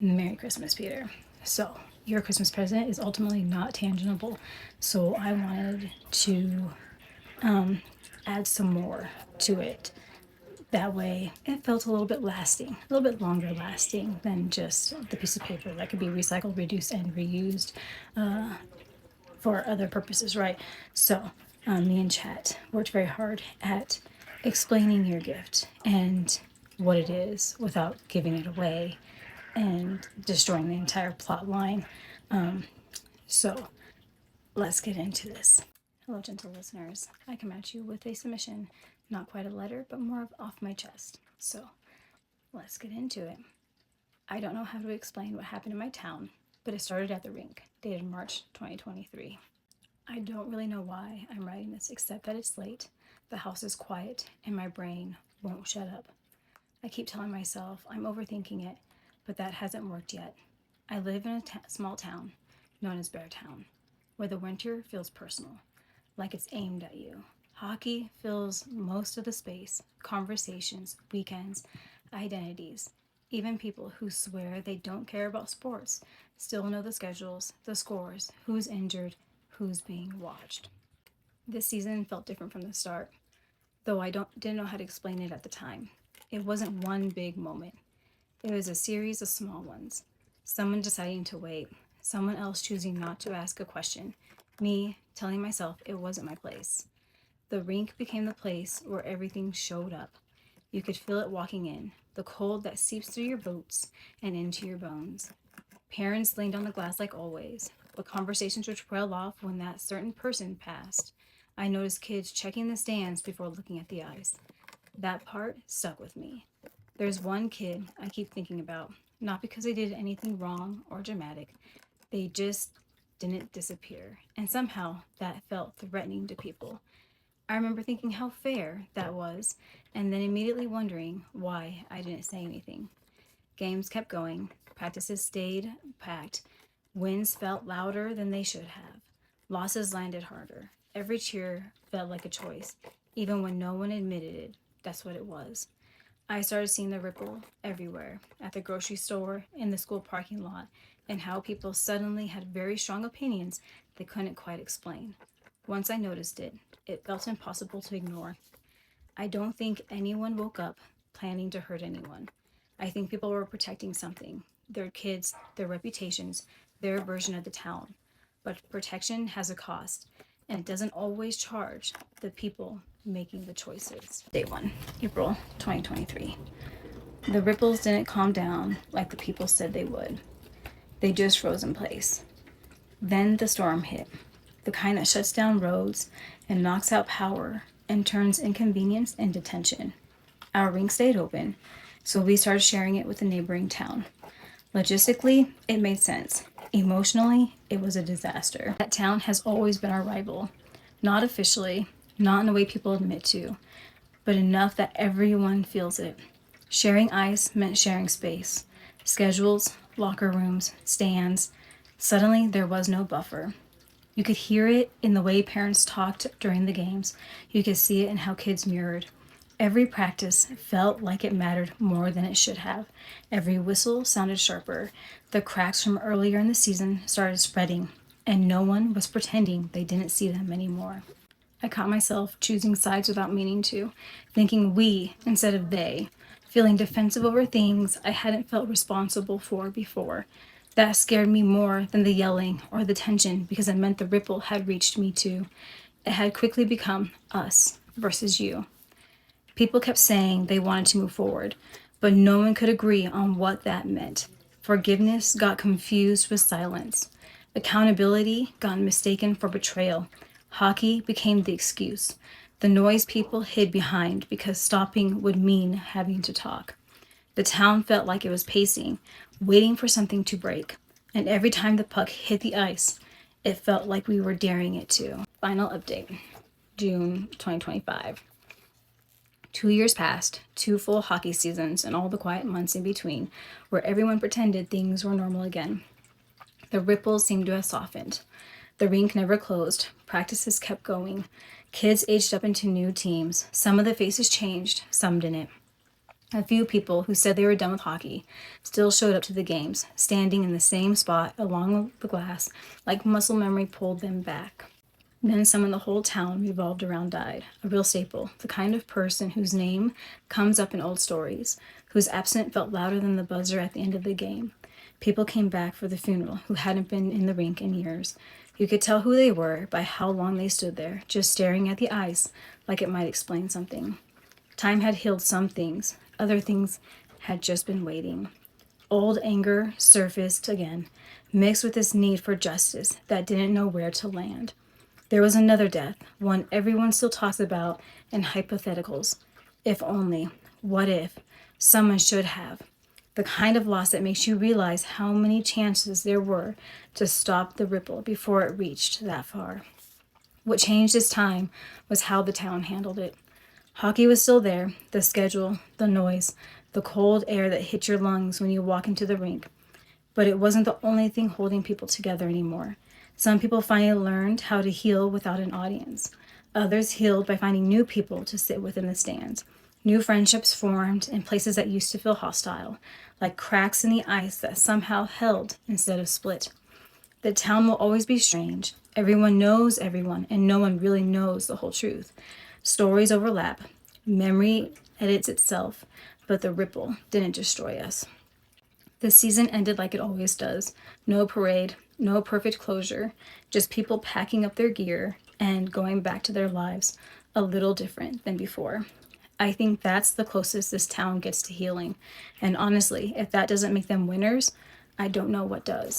Merry Christmas, Peter. So, your Christmas present is ultimately not tangible, so I wanted to add some more to it. That way, it felt a little bit lasting, a little bit longer lasting than just the piece of paper that could be recycled, reduced, and reused for other purposes, right? So, me and Chat worked very hard at explaining your gift and what it is without giving it away and destroying the entire plot line. So let's get into this. Hello, gentle listeners. I come at you with a submission, not quite a letter, but more of off my chest. So let's get into it. I don't know how to explain what happened in my town, but it started at the rink, dated March 2023. I don't really know why I'm writing this, except that it's late, the house is quiet, and my brain won't shut up. I keep telling myself I'm overthinking it, but that hasn't worked yet. I live in a small town known as Beartown, where the winter feels personal, like it's aimed at you. Hockey fills most of the space, conversations, weekends, identities. Even people who swear they don't care about sports still know the schedules, the scores, who's injured, who's being watched. This season felt different from the start, though I didn't know how to explain it at the time. It wasn't one big moment. It was a series of small ones. Someone deciding to wait, someone else choosing not to ask a question, me telling myself it wasn't my place. The rink became the place where everything showed up. You could feel it walking in, the cold that seeps through your boots and into your bones. Parents leaned on the glass like always, but conversations would trail off when that certain person passed. I noticed kids checking the stands before looking at the eyes. That part stuck with me. There's one kid I keep thinking about, not because they did anything wrong or dramatic. They just didn't disappear, and somehow that felt threatening to people. I remember thinking how fair that was, and then immediately wondering why I didn't say anything. Games kept going, practices stayed packed, wins felt louder than they should have, losses landed harder. Every cheer felt like a choice, even when no one admitted it. That's what it was. I started seeing the ripple everywhere, at the grocery store, in the school parking lot, and how people suddenly had very strong opinions they couldn't quite explain. Once I noticed it, it felt impossible to ignore. I don't think anyone woke up planning to hurt anyone. I think people were protecting something, their kids, their reputations, their version of the town. But protection has a cost, and it doesn't always charge the people making the choices. Day 1, April 2023. The ripples didn't calm down like the people said they would. They just froze in place. Then the storm hit, the kind that shuts down roads and knocks out power and turns inconvenience into tension. Our rink stayed open, so we started sharing it with the neighboring town. Logistically, it made sense. Emotionally, it was a disaster. That town has always been our rival. Not officially, not in the way people admit to, but enough that everyone feels it. Sharing ice meant sharing space. Schedules, locker rooms, stands. Suddenly, there was no buffer. You could hear it in the way parents talked during the games. You could see it in how kids mirrored. Every practice felt like it mattered more than it should have. Every whistle sounded sharper. The cracks from earlier in the season started spreading, and no one was pretending they didn't see them anymore. I caught myself choosing sides without meaning to, thinking we instead of they, feeling defensive over things I hadn't felt responsible for before. That scared me more than the yelling or the tension because it meant the ripple had reached me too. It had quickly become us versus you. People kept saying they wanted to move forward, but no one could agree on what that meant. Forgiveness got confused with silence. Accountability got mistaken for betrayal. Hockey became the excuse, the noise people hid behind because stopping would mean having to talk. The town felt like it was pacing, waiting for something to break, and every time the puck hit the ice, it felt like we were daring it to. Final update, June 2025. 2 years passed, 2 full hockey seasons, and all the quiet months in between, where everyone pretended things were normal again. The ripples seemed to have softened. The rink never closed. Practices kept going. Kids aged up into new teams. Some of the faces changed, some didn't. A few people who said they were done with hockey still showed up to the games, standing in the same spot along the glass, like muscle memory pulled them back. Then someone the whole town revolved around died, a real staple, the kind of person whose name comes up in old stories, whose absence felt louder than the buzzer at the end of the game. People came back for the funeral who hadn't been in the rink in years. You could tell who they were by how long they stood there, just staring at the ice like it might explain something. Time had healed some things, other things had just been waiting. Old anger surfaced again, mixed with this need for justice that didn't know where to land. There was another death, one everyone still talks about in hypotheticals. If only, what if, someone should have. The kind of loss that makes you realize how many chances there were to stop the ripple before it reached that far. What changed this time was how the town handled it. Hockey was still there, the schedule, the noise, the cold air that hit your lungs when you walk into the rink. But it wasn't the only thing holding people together anymore. Some people finally learned how to heal without an audience. Others healed by finding new people to sit with in the stands. New friendships formed in places that used to feel hostile, like cracks in the ice that somehow held instead of split. The town will always be strange. Everyone knows everyone, and no one really knows the whole truth. Stories overlap. Memory edits itself, but the ripple didn't destroy us. The season ended like it always does. No parade, no perfect closure, just people packing up their gear and going back to their lives a little different than before. I think that's the closest this town gets to healing. And honestly, if that doesn't make them winners, I don't know what does.